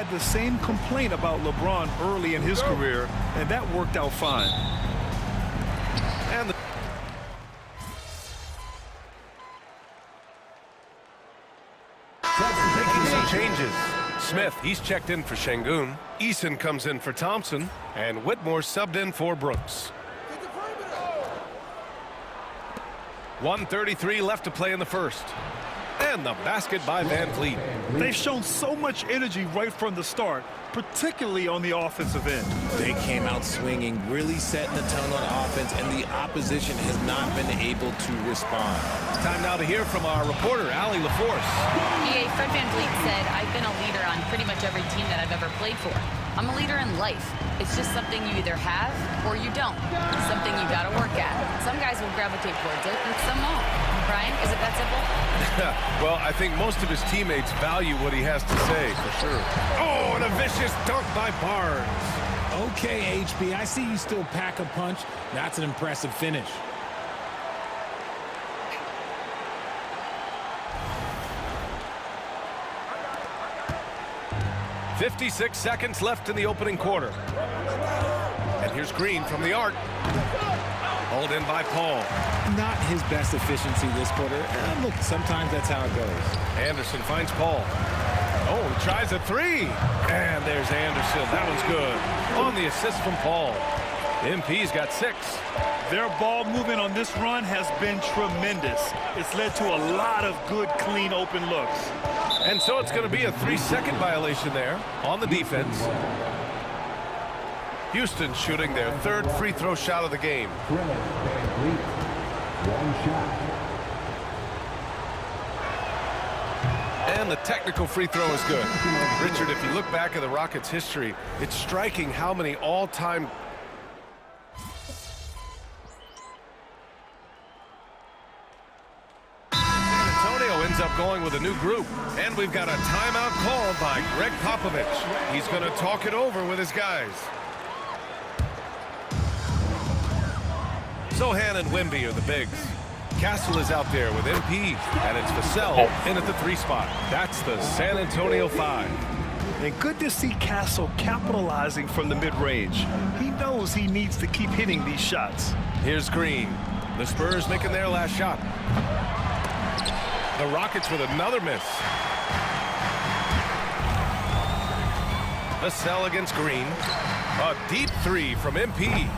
had the same complaint about LeBron early in his career, and that worked out fine. And the making some changes. Smith, he's checked in for Şengün. Eason comes in for Thompson. And Whitmore subbed in for Brooks. 1:33 left to play in the first. And the basket by Van Vliet. They've shown so much energy right from the start, particularly on the offensive end. They came out swinging, really setting the tone on offense, and the opposition has not been able to respond. It's time now to hear from our reporter, Allie LaForce. EA, Fred Van Vliet said, I've been a leader on pretty much every team that I've ever played for. I'm a leader in life. It's just something you either have or you don't. It's something you got to work at. Some guys will gravitate towards it, and some won't. Brian, is it that simple? Well, I think most of his teammates value what he has to say, for sure. Oh, and a vicious dunk by Barnes. Okay, HB, I see you still pack a punch. That's an impressive finish. "56 seconds left in the opening quarter. And here's Green from the arc. Hauled in by Paul. Not his best efficiency this quarter. Look, sometimes that's how it goes. Anderson finds Paul. Oh, he tries a three. And there's Anderson. That one's good. On the assist from Paul. MP's got 6. Their ball movement on this run has been tremendous. It's led to a lot of good, clean, open looks. And so it's going to be a 3-second violation there on the defense. Houston shooting their 3rd free throw shot of the game. And the technical free throw is good. Richard, if you look back at the Rockets' history, it's striking how many all-time ends up going with a new group. And we've got a timeout called by Greg Popovich. He's going to talk it over with his guys. Sochan and Wemby are the bigs. Castle is out there with MP, and it's Vassell in at the 3 spot. That's the San Antonio 5. And good to see Castle capitalizing from the mid-range. He knows he needs to keep hitting these shots. Here's Green. The Spurs making their last shot. The Rockets with another miss. Vassell against Green. A deep 3 from MP.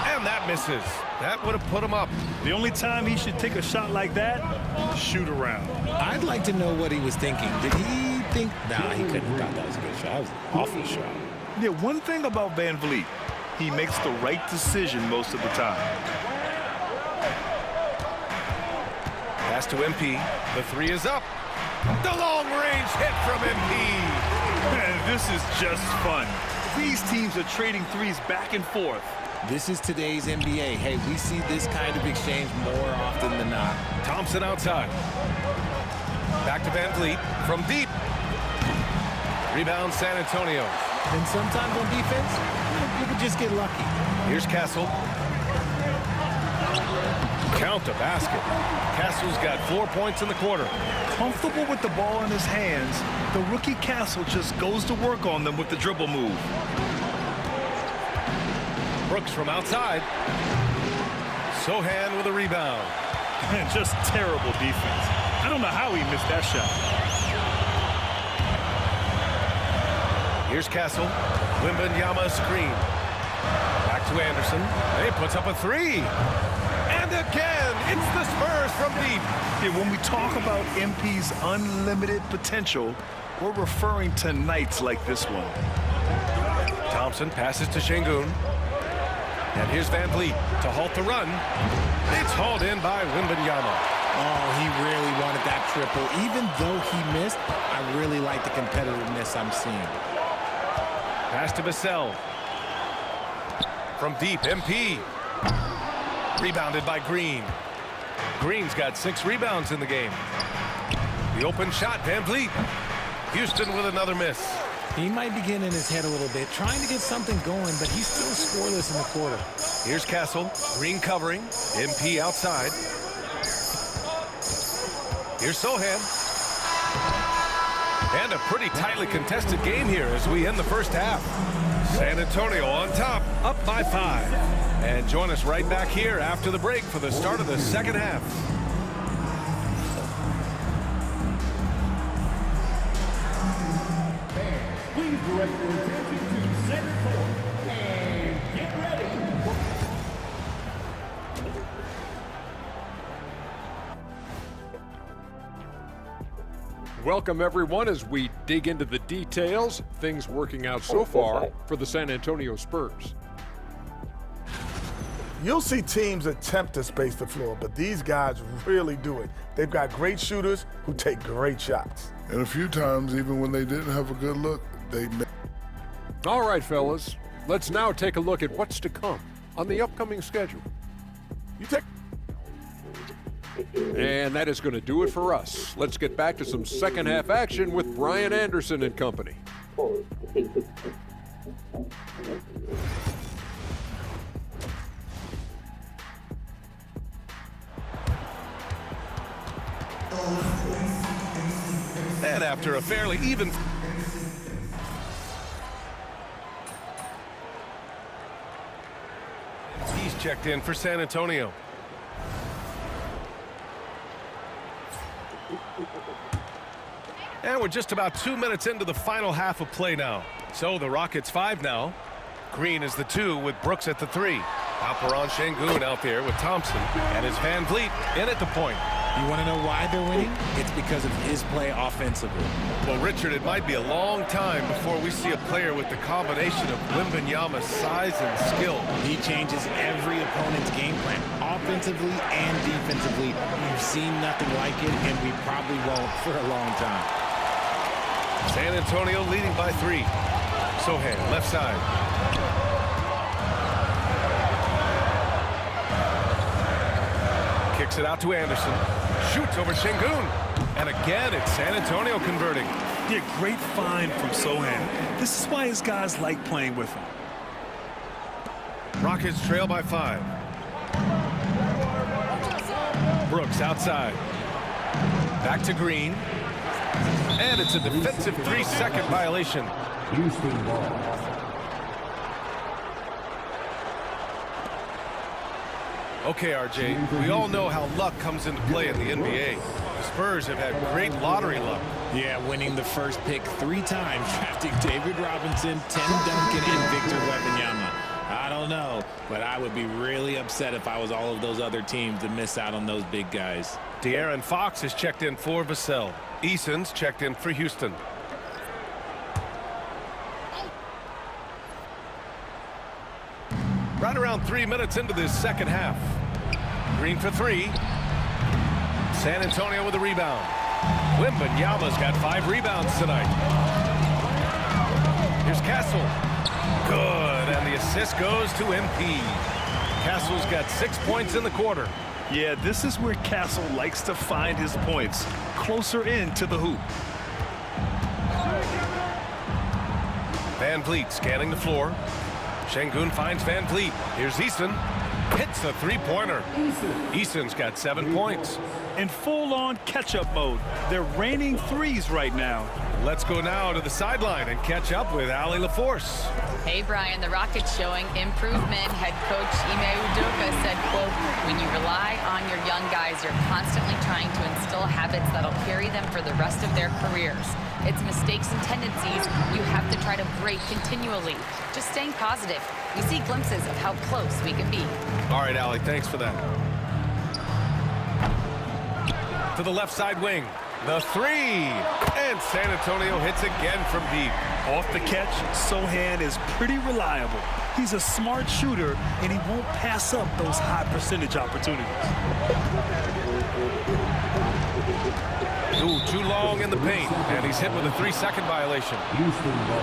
And that misses. That would have put him up. The only time he should take a shot like that, shoot around. I'd like to know what he was thinking. Did he think? Nah, he couldn't have thought that was a good shot. That was an awful shot. Yeah, one thing about Van Vliet, he makes the right decision most of the time. Pass to MP. The 3 is up. The long-range hit from MP. Man, this is just fun. These teams are trading threes back and forth. This is today's NBA. Hey, we see this kind of exchange more often than not. Thompson outside. Back to Van Vliet from deep. Rebound San Antonio. And sometimes on defense, you can just get lucky. Here's Castle. Count the basket. Castle's got 4 points in the quarter. Comfortable with the ball in his hands, the rookie Castle just goes to work on them with the dribble move. Brooks from outside. Sochan with a rebound. Man, just terrible defense. I don't know how he missed that shot. Here's Castle. Wembanyama screen. Back to Anderson. He puts up a 3. And again, it's the Spurs from deep. Yeah, when we talk about MP's unlimited potential, we're referring to nights like this one. Thompson passes to Şengün. And here's Van Vliet to halt the run. It's hauled in by Wembanyama. Oh, he really wanted that triple. Even though he missed, I really like the competitiveness I'm seeing. Pass to Vassell. From deep, MP. Rebounded by Green. Green's got 6 rebounds in the game. The open shot, Van Vliet. Houston with another miss. He might be getting in his head a little bit, trying to get something going, but he's still scoreless in the quarter. Here's Castle. Green covering. MP outside. Here's Sochan. And a pretty tightly contested game here as we end the first half. San Antonio on top, up by 5. And join us right back here after the break for the start of the second half. Please direct your attention to center court and get ready. Welcome, everyone, as we dig into the details. Things working out so far for the San Antonio Spurs. You'll see teams attempt to space the floor, but these guys really do it. They've got great shooters who take great shots. And a few times, even when they didn't have a good look, they made. All right, fellas, let's now take a look at what's to come on the upcoming schedule. You take. And that is going to do it for us. Let's get back to some second half action with Brian Anderson and company. And after a fairly even... He's checked in for San Antonio. And we're just about 2 minutes into the final half of play now. So the Rockets 5 now. Green is the 2 with Brooks at the 3. Alperen Sengun out there with Thompson. And it's Van Vliet in at the point. You want to know why they're winning? It's because of his play offensively. Well, Richard, it might be a long time before we see a player with the combination of Wembanyama's size and skill. He changes every opponent's game plan, offensively and defensively. We've seen nothing like it, and we probably won't for a long time. San Antonio leading by 3. Sochan, left side. Kicks it out to Anderson. Shoots over Sengun. And again, it's San Antonio converting. Yeah, great find from Sochan. This is why his guys like playing with him. Rockets trail by 5. Brooks outside. Back to Green. And it's a defensive 3-second violation. Houston ball. Okay, RJ, we all know how luck comes into play in the NBA. The Spurs have had great lottery luck. Yeah, winning the first pick 3 times, drafting David Robinson, Tim Duncan, and Victor Wembanyama. I don't know, but I would be really upset if I was all of those other teams to miss out on those big guys. De'Aaron Fox has checked in for Vassell. Eason's checked in for Houston. Right around 3 minutes into this second half. Green for 3. San Antonio with a rebound. Wembanyama's got 5 rebounds tonight. Here's Castle. Good, and the assist goes to MP. Castle's got 6 points in the quarter. Yeah, this is where Castle likes to find his points, closer in to the hoop. Van Vliet scanning the floor. Sengun finds Van Vliet. Here's Easton. Hits the 3-pointer. Easton's got 7 points. In full-on catch-up mode. They're raining threes right now. Let's go now to the sideline and catch up with Allie LaForce. Hey, Brian, the Rockets showing improvement. Head coach Ime Udoka said, quote, when you rely on your young guys, you're constantly trying to instill habits that'll carry them for the rest of their careers. It's mistakes and tendencies you have to try to break continually. Just staying positive. We see glimpses of how close we can be. All right, Allie, thanks for that. To the left side wing. The 3. And San Antonio hits again from deep. Off the catch, Sochan is pretty reliable. He's a smart shooter, and he won't pass up those high percentage opportunities. Ooh, too long in the paint, and he's hit with a 3-second violation. Houston ball.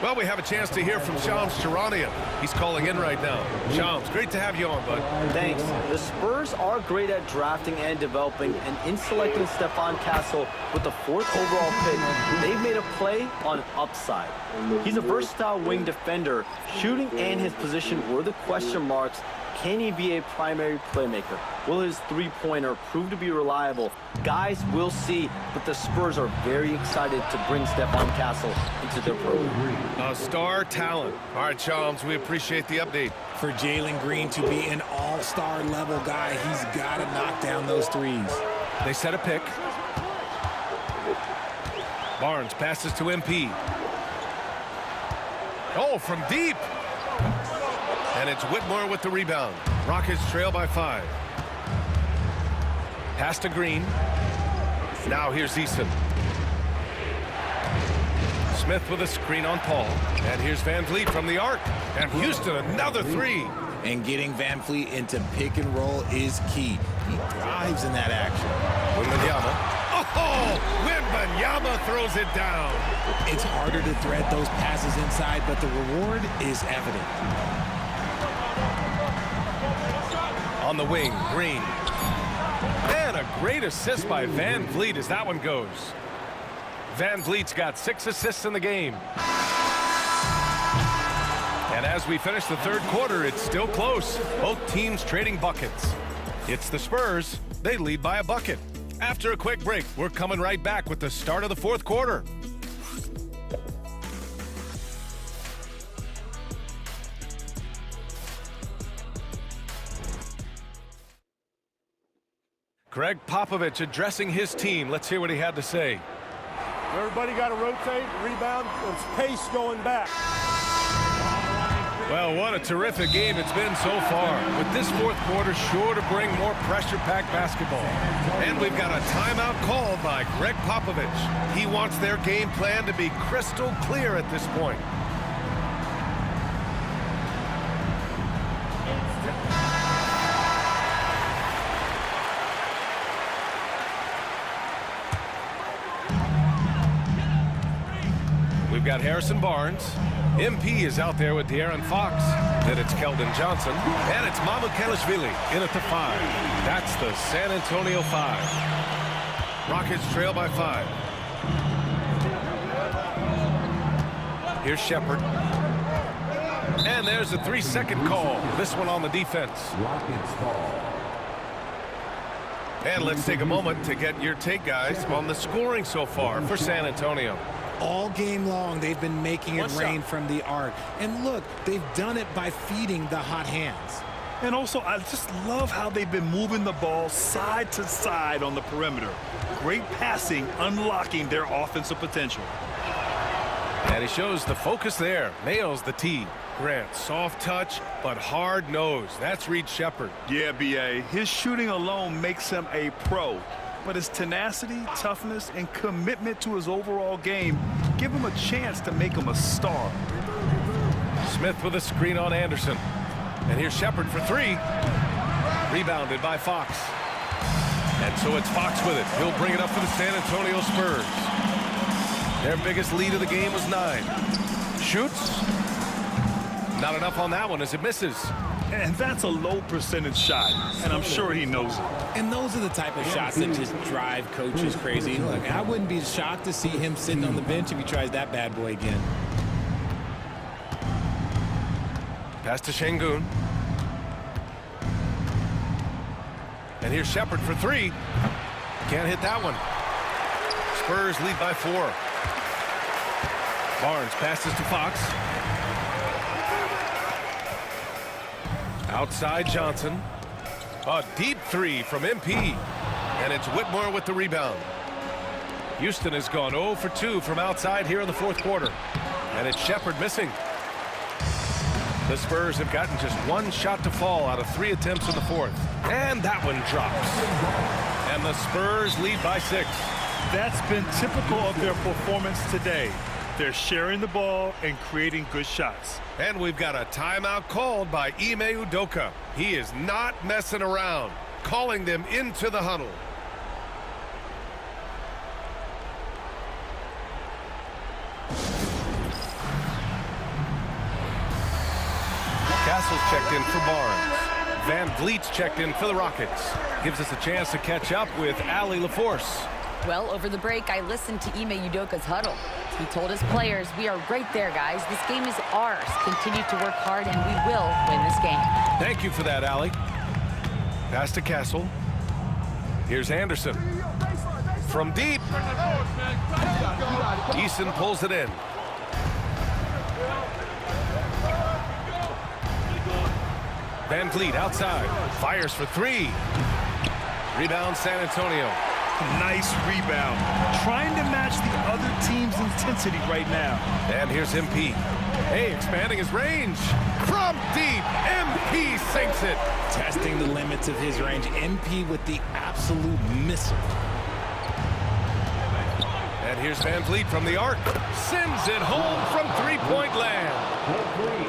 Well, we have a chance to hear from Shams Charania. He's calling in right now. Shams, great to have you on, bud. Thanks. The Spurs are great at drafting and developing, and in selecting Stephon Castle with the 4th overall pick, they've made a play on upside. He's a versatile wing defender. Shooting and his position were the question marks. Can he be a primary playmaker? Will his three-pointer prove to be reliable? Guys, we'll see, but the Spurs are very excited to bring Stephon Castle into their program. A star talent. All right, Shams, we appreciate the update. For Jalen Green to be an all-star level guy, he's got to knock down those threes. They set a pick. Barnes passes to MP. Oh, from deep. And it's Whitmore with the rebound. Rockets trail by 5. Pass to Green. Now here's Easton. Smith with a screen on Paul. And here's Van Vliet from the arc. And Houston, another 3. And getting Van Vliet into pick and roll is key. He thrives in that action. Wembanyama. Oh, Wembanyama throws it down. It's harder to thread those passes inside, but the reward is evident. On the wing, Green. And a great assist by Van Vliet as that one goes. Van Vliet's got 6 assists in the game. And as we finish the 3rd quarter, it's still close. Both teams trading buckets. It's the Spurs. They lead by a bucket. After a quick break, we're coming right back with the start of the 4th quarter. Greg Popovich addressing his team. Let's hear what he had to say. Everybody got to rotate, rebound, and pace going back. Well, what a terrific game it's been so far. With this 4th quarter sure to bring more pressure-packed basketball. And we've got a timeout called by Greg Popovich. He wants their game plan to be crystal clear at this point. We've got Harrison Barnes. MP is out there with De'Aaron Fox. Then it's Keldon Johnson. And it's Mamukelashvili in at the 5. That's the San Antonio 5. Rockets trail by 5. Here's Shepherd. And there's a 3-second call. This one on the defense. And let's take a moment to get your take, guys, on the scoring so far for San Antonio. All game long, they've been making it rain from the arc. And look, they've done it by feeding the hot hands. And also, I just love how they've been moving the ball side to side on the perimeter. Great passing, unlocking their offensive potential. And he shows the focus there. Nails the tee. Grant, soft touch, but hard nose. That's Reed Shepherd. Yeah, B.A. His shooting alone makes him a pro. But his tenacity, toughness, and commitment to his overall game give him a chance to make him a star. Smith with a screen on Anderson. And here's Shepherd for 3. Rebounded by Fox. And so it's Fox with it. He'll bring it up for the San Antonio Spurs. Their biggest lead of the game was 9. Shoots. Not enough on that one as it misses. And that's a low percentage shot, and I'm sure he knows it. And those are the type of shots that just drive coaches crazy. Look, I wouldn't be shocked to see him sitting on the bench if he tries that bad boy again. Pass to Şengün. And here's Shepherd for 3. Can't hit that one. Spurs lead by 4. Barnes passes to Fox. Outside Johnson. A deep 3 from MP. And it's Whitmore with the rebound. Houston has gone 0 for 2 from outside here in the 4th quarter. And it's Shepherd missing. The Spurs have gotten just 1 shot to fall out of 3 attempts in the 4th. And that one drops. And the Spurs lead by 6. That's been typical of their performance today. They're sharing the ball and creating good shots. And we've got a timeout called by Ime Udoka. He is not messing around, calling them into the huddle. checked in for Barnes. Van Vliet's checked in for the Rockets. Gives us a chance to catch up with Allie LaForce. Well, over the break, I listened to Ime Udoka's huddle. He told his players, "We are right there, guys. This game is ours. Continue to work hard, and we will win this game." Thank you for that, Allie. Pass to Castle. Here's Anderson. From deep. Eason pulls it in. Van Vliet outside. Fires for three. Rebound San Antonio. Nice rebound. Trying to match the other team's intensity right now. And here's MP. Hey, expanding his range. From deep, MP sinks it. Testing the limits of his range. MP with the absolute missile. And here's Van Vliet from the arc. Sends it home from three-point land.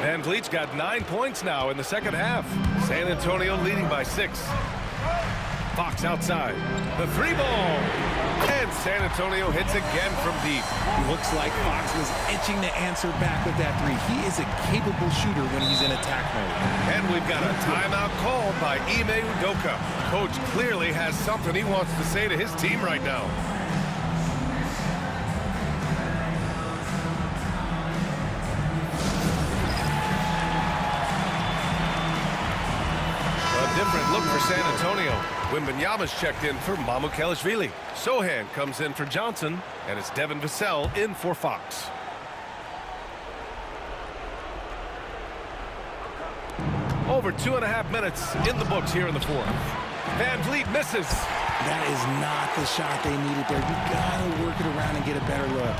Van Vliet's got 9 points now in the second half. San Antonio leading by 6. Fox outside. The three ball. And San Antonio hits again from deep. Looks like Fox was itching to answer back with that three. He is a capable shooter when he's in attack mode. And we've got a timeout called by Ime Udoka. Coach clearly has something he wants to say to his team right now. Different look for San Antonio. Wembanyama's checked in for Mamukelashvili. Sohan comes in for Johnson, and it's Devin Vassell in for Fox. Over 2.5 minutes in the books here in the fourth. Van Vliet misses. That is not the shot they needed there. You gotta work it around and get a better look.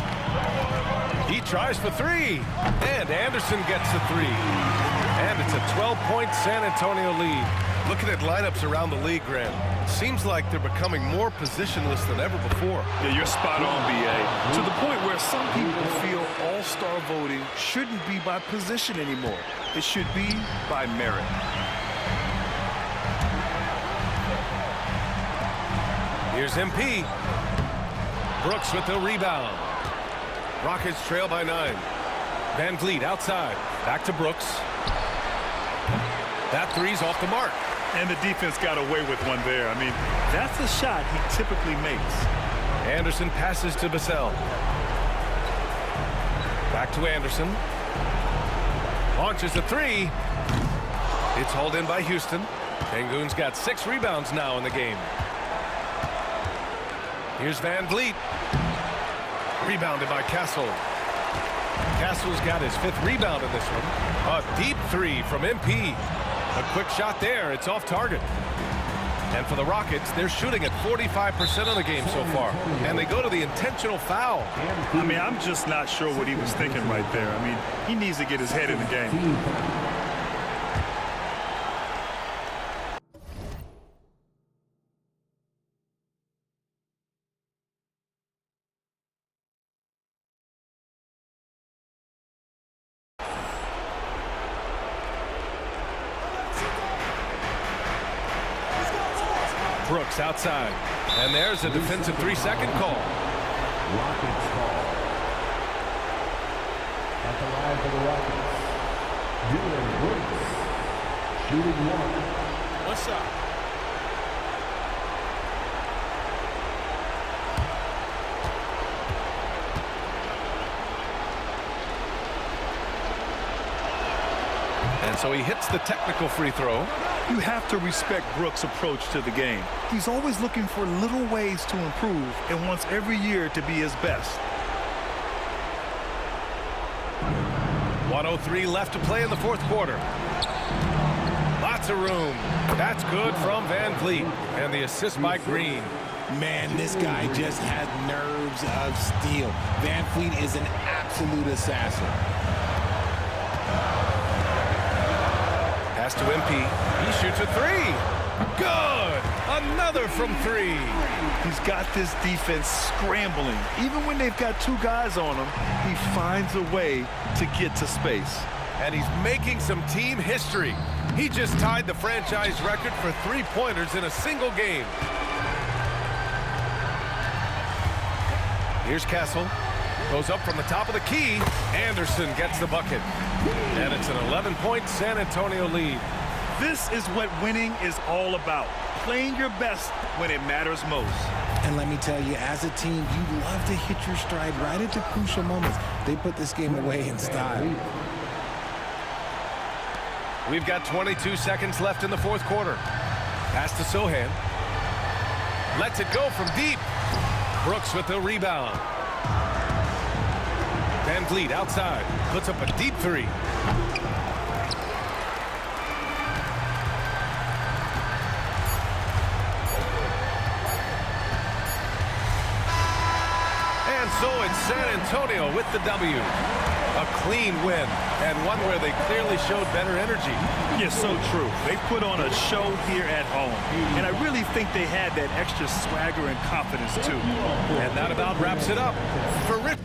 He tries for three, and Anderson gets the three. And it's a 12-point San Antonio lead. Looking at lineups around the league, Grant, seems like they're becoming more positionless than ever before. Yeah, you're spot on, B.A. To the point where some people feel all-star voting shouldn't be by position anymore. It should be by merit. Here's MP. Brooks with the rebound. Rockets trail by 9. Van Vliet outside. Back to Brooks. That three's off the mark. And the defense got away with one there. I mean, that's a shot he typically makes. Anderson passes to Vassell. Back to Anderson. Launches a three. It's hauled in by Houston. Sengun's got 6 rebounds now in the game. Here's Van Vliet. Rebounded by Castle. Castle's got his 5th rebound in this one. A deep three from MP. A quick shot there. It's off target. And for the Rockets, they're shooting at 45% of the game so far. And they go to the intentional foul. I mean, I'm just not sure what he was thinking right there. I mean, he needs to get his head in the game. Brooks outside. And there's a defensive 3-second call. Rockets call. At the line for the Rockets, Dillon Brooks, shooting 1. What's up? And so he hits the technical free throw. You have to respect Brooks' approach to the game. He's always looking for little ways to improve and wants every year to be his best. 1:03 left to play in the fourth quarter. Lots of room. That's good from Van Vliet. And the assist by Green. Man, this guy just has nerves of steel. Van Vliet is an absolute assassin. Pass to MP. He shoots a three. Good. Another from 3. He's got this defense scrambling. Even when they've got 2 guys on him, he finds a way to get to space. And he's making some team history. He just tied the franchise record for 3-pointers in a single game. Here's Castle. Goes up from the top of the key. Anderson gets the bucket. And it's an 11-point San Antonio lead. This is what winning is all about. Playing your best when it matters most. And let me tell you, as a team, you love to hit your stride right at the crucial moments. They put this game away in style. We've got 22 seconds left in the fourth quarter. Pass to Sohan. Lets it go from deep. Brooks with the rebound. Van Vliet outside. Puts up a deep three. And so it's San Antonio with the W. A clean win, and one where they clearly showed better energy. Yeah, so true. They put on a show here at home, and I really think they had that extra swagger and confidence, too. And that about wraps it up. For Rich.